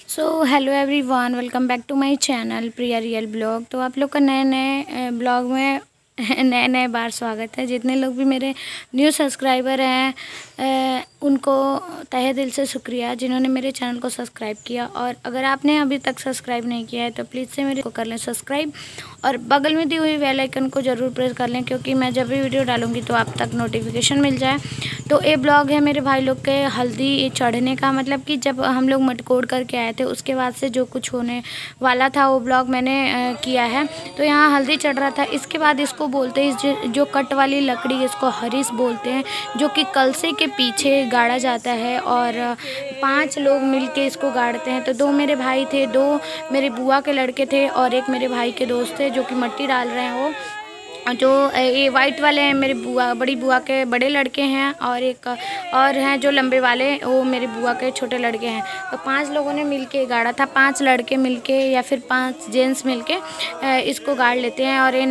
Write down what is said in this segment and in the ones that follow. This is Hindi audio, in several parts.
So hello everyone, welcome back to my channel Priya real blog. तो आप लोग का नए नए ब्लॉग में नए नए बार स्वागत है। जितने लोग भी मेरे न्यू सब्सक्राइबर हैं उनको तहे दिल से शुक्रिया जिन्होंने मेरे चैनल को सब्सक्राइब किया। और अगर आपने अभी तक सब्सक्राइब नहीं किया है तो प्लीज़ से मेरे को कर लें सब्सक्राइब और बगल में दी हुई बेल आइकन को ज़रूर प्रेस कर लें, क्योंकि मैं जब भी वीडियो डालूँगी तो आप तक नोटिफिकेशन मिल जाए। तो ये ब्लॉग है मेरे भाई लोग के हल्दी चढ़ने का, मतलब कि जब हम लोग मटकोड़ करके आए थे उसके बाद से जो कुछ होने वाला था वो ब्लॉग मैंने किया है। तो यहाँ हल्दी चढ़ रहा था। इसके बाद इसको बोलते हैं जो कट वाली लकड़ी, इसको हरीस बोलते हैं, जो कि कलसे के पीछे गाड़ा जाता है और 5 लोग मिलके इसको गाड़ते हैं। तो 2 मेरे भाई थे, 2 मेरे बुआ के लड़के थे और एक मेरे भाई के दोस्त थे जो कि मिट्टी डाल रहे हैं। वो जो ये वाइट वाले हैं मेरे बड़ी बुआ के बड़े लड़के हैं और एक और हैं जो लंबे वाले, वो मेरी बुआ के छोटे लड़के हैं। तो 5 लोगों ने मिलके गाड़ा था, 5 लड़के मिलके या फिर 5 जेंट्स मिलके इसको गाड़ लेते हैं। और ये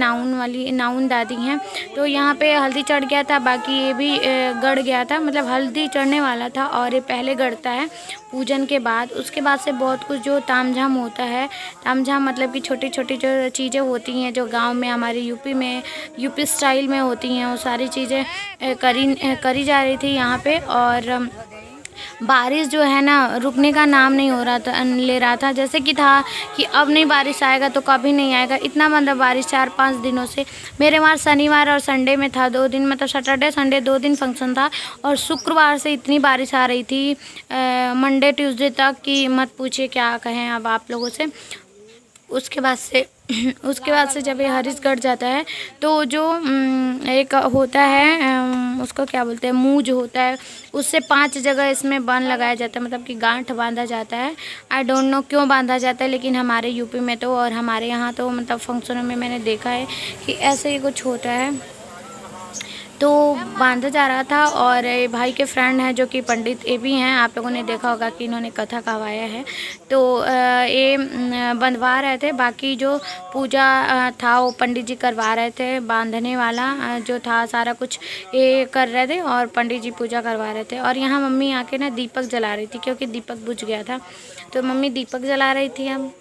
नाउन दादी हैं। तो यहाँ पे हल्दी चढ़ गया था, बाकी ये भी गड़ गया था, मतलब हल्दी चढ़ने वाला था और ये पहले गड़ता है पूजन के बाद। उसके बाद से बहुत कुछ जो तामझाम होता है, तामझाम मतलब कि छोटी छोटी जो चीज़ें होती हैं जो गांव में हमारे यूपी स्टाइल में होती हैं, वो सारी चीज़ें करी जा रही थी यहाँ पे। और बारिश जो है ना रुकने का नाम नहीं ले रहा था। जैसे कि था कि अब नहीं बारिश आएगा तो कभी नहीं आएगा, इतना मतलब बारिश 4-5 दिनों से। मेरे वहाँ शनिवार और संडे में था 2 दिन, मतलब सैटरडे संडे 2 दिन फंक्शन था और शुक्रवार से इतनी बारिश आ रही थी मंडे ट्यूसडे तक कि मत पूछिए क्या कहें अब आप लोगों से। उसके बाद से जब ये हरीश गढ़ जाता है तो जो एक होता है उसको क्या बोलते हैं, मुँह जो होता है, उससे 5 जगह इसमें बांध लगाया जाता है, मतलब कि गांठ बांधा जाता है। आई डोंट नो क्यों बांधा जाता है, लेकिन हमारे यूपी में तो और हमारे यहाँ तो मतलब फंक्शनों में मैंने देखा है कि ऐसे ही कुछ होता है। तो बांधा जा रहा था और ये भाई के फ्रेंड हैं जो कि पंडित ये भी हैं, आप लोगों ने देखा होगा कि इन्होंने कथा कहवाया है। तो ये बंधवा रहे थे, बाकी जो पूजा था वो पंडित जी करवा रहे थे। बांधने वाला जो था सारा कुछ ये कर रहे थे और पंडित जी पूजा करवा रहे थे। और यहाँ मम्मी आके ना दीपक जला रही थी क्योंकि दीपक बुझ गया था, तो मम्मी दीपक जला रही थी। हम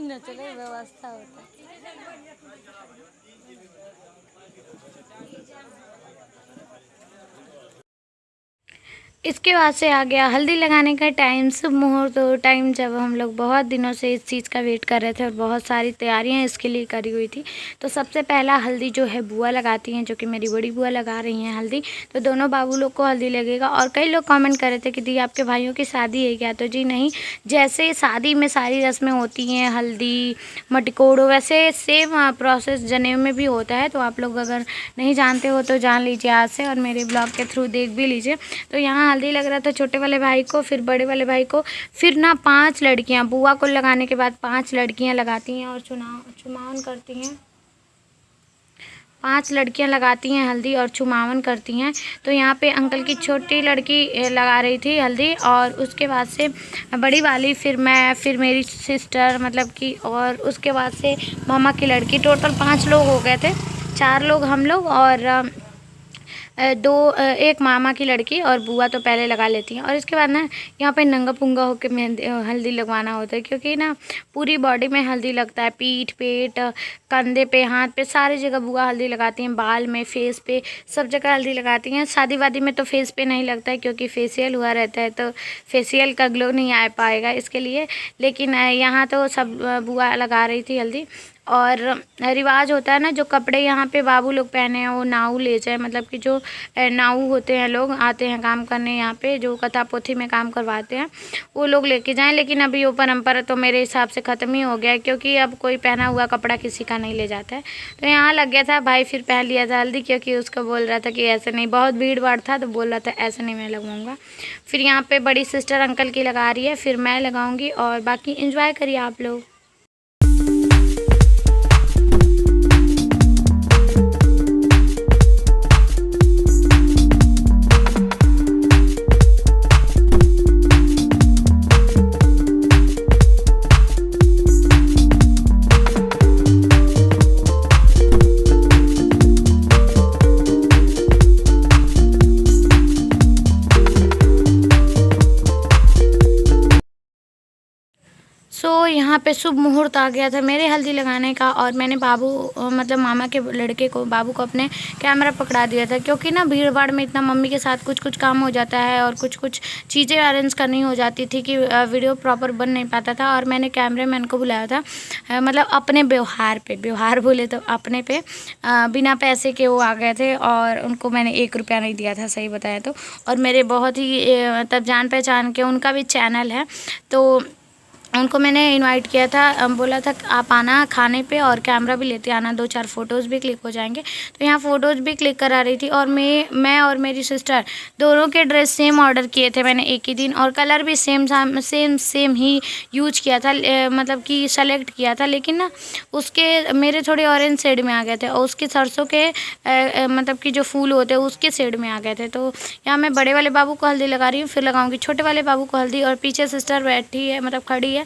न चले व्यवस्था होता है। इसके बाद से आ गया हल्दी लगाने का टाइम, शुभ मुहूर्त टाइम, जब हम लोग बहुत दिनों से इस चीज़ का वेट कर रहे थे और बहुत सारी तैयारियां इसके लिए करी हुई थी। तो सबसे पहला हल्दी जो है बुआ लगाती हैं, जो कि मेरी बड़ी बुआ लगा रही हैं हल्दी। तो दोनों बाबू लोग को हल्दी लगेगा। और कई लोग कमेंट कर रहे थे कि दी आपके भाइयों की शादी है क्या? तो जी नहीं, जैसे शादी में सारी रस्में होती हैं, हल्दी मटकोड़ो, वैसे सेम प्रोसेस जनेऊ में भी होता है। तो आप लोग अगर नहीं जानते हो तो जान लीजिए आज से और मेरे ब्लॉग के थ्रू देख भी लीजिए। तो यहाँ हल्दी लग रहा था छोटे वाले भाई को, फिर बड़े वाले भाई को, फिर ना 5 लड़कियां, बुआ को लगाने के बाद 5 लड़कियां लगाती हैं और चुमावन करती हैं। 5 लड़कियां लगाती हैं हल्दी और चुमावन करती हैं। तो यहाँ पे अंकल की छोटी लड़की लगा रही थी हल्दी और उसके बाद से बड़ी वाली, फिर मेरी सिस्टर, मतलब कि, और उसके बाद से मामा की लड़की। टोटल 5 लोग हो गए थे, 4 लोग हम लोग और एक मामा की लड़की और बुआ तो पहले लगा लेती हैं। और इसके बाद ना यहाँ पे नंगा पुंगा होकर मेहंदी हल्दी लगवाना होता है, क्योंकि ना पूरी बॉडी में हल्दी लगता है, पीठ पेट कंधे पे हाथ पे सारी जगह बुआ हल्दी लगाती हैं, बाल में फेस पे सब जगह हल्दी लगाती हैं। शादी वादी में तो फेस पे नहीं लगता है क्योंकि फेशियल हुआ रहता है, तो फेशियल का ग्लो नहीं आ पाएगा इसके लिए। लेकिन यहाँ तो सब बुआ लगा रही थी हल्दी। और रिवाज होता है ना, जो कपड़े यहाँ पे बाबू लोग पहने हैं वो नाऊ ले जाए, मतलब कि जो नाऊ होते हैं, लोग आते हैं काम करने यहाँ पे, जो कथा पोथी में काम करवाते हैं वो लोग लेके जाएं। लेकिन अभी वो परंपरा तो मेरे हिसाब से ख़त्म ही हो गया है, क्योंकि अब कोई पहना हुआ कपड़ा किसी का नहीं ले जाता है। तो यहाँ लग गया था, भाई फिर पहन लिया था हल्दी, क्योंकि उसको बोल रहा था कि ऐसे नहीं, बहुत भीड़ भाड़ था तो बोल रहा था ऐसे नहीं मैं लगवाऊँगा। फिर यहाँ पर बड़ी सिस्टर अंकल की लगा रही है, फिर मैं लगाऊँगी। और बाकी इंजॉय करिए आप लोग। यहाँ पे शुभ मुहूर्त आ गया था मेरे हल्दी लगाने का, और मैंने बाबू मतलब मामा के लड़के को, बाबू को अपने कैमरा पकड़ा दिया था, क्योंकि ना भीड़ भाड़ में इतना मम्मी के साथ कुछ कुछ काम हो जाता है और कुछ कुछ चीज़ें अरेंज करनी हो जाती थी कि वीडियो प्रॉपर बन नहीं पाता था। और मैंने कैमरामैन को बुलाया था, मतलब अपने व्यवहार बोले तो अपने पे, बिना पैसे के वो आ गए थे और उनको मैंने 1 रुपया नहीं दिया था, सही बताया तो। और मेरे बहुत ही तब जान पहचान के उनका भी चैनल है, तो उनको मैंने इनवाइट किया था, बोला था आप आना खाने पे और कैमरा भी लेते आना, 2-4 फ़ोटोज़ भी क्लिक हो जाएंगे। तो यहाँ फ़ोटोज़ भी क्लिक करा रही थी, और मैं और मेरी सिस्टर दोनों के ड्रेस सेम ऑर्डर किए थे मैंने एक ही दिन, और कलर भी सेम ही यूज किया था, मतलब कि सेलेक्ट किया था। लेकिन ना उसके मेरे थोड़े ऑरेंज शेड में आ गए थे, और उसके सरसों के मतलब कि जो फूल होते हैं उसके शेड में आ गए थे। तो यहाँ मैं बड़े वाले बाबू को हल्दी लगा रही हूँ, फिर लगाऊंगी छोटे वाले बाबू को हल्दी, और पीछे सिस्टर बैठी है, मतलब खड़ी है।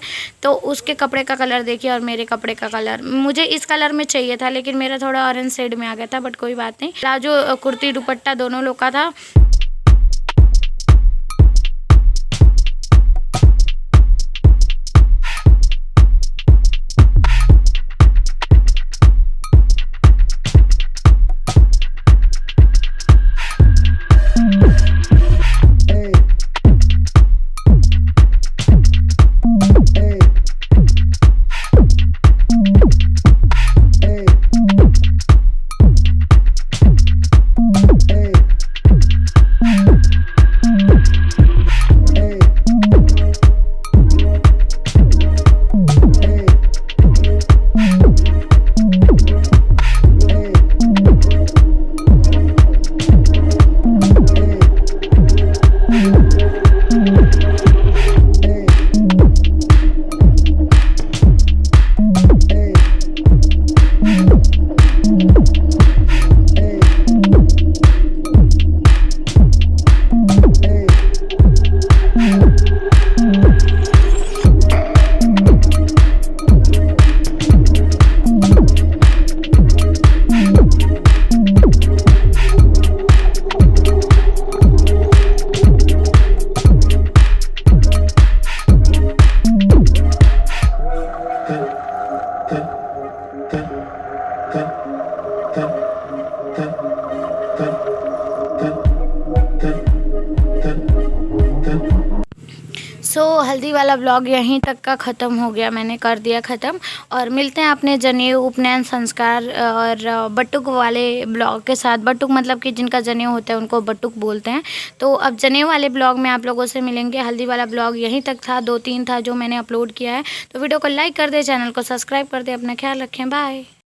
तो उसके कपड़े का कलर देखिए और मेरे कपड़े का कलर, मुझे इस कलर में चाहिए था लेकिन मेरा थोड़ा ऑरेंज शेड में आ गया था, बट कोई बात नहीं। प्लाजो कुर्ती दुपट्टा दोनों लोग का था। हल्दी वाला ब्लॉग यहीं तक का ख़त्म हो गया, मैंने कर दिया ख़त्म। और मिलते हैं अपने जनेऊ, उपनयन, संस्कार और बटुक वाले ब्लॉग के साथ। बटुक मतलब कि जिनका जनेऊ होता है उनको बटुक बोलते हैं। तो अब जनेऊ वाले ब्लॉग में आप लोगों से मिलेंगे। हल्दी वाला ब्लॉग यहीं तक था, 2-3 था जो मैंने अपलोड किया है। तो वीडियो को लाइक कर दे, चैनल को सब्सक्राइब कर दे, अपना ख्याल रखें, बाय।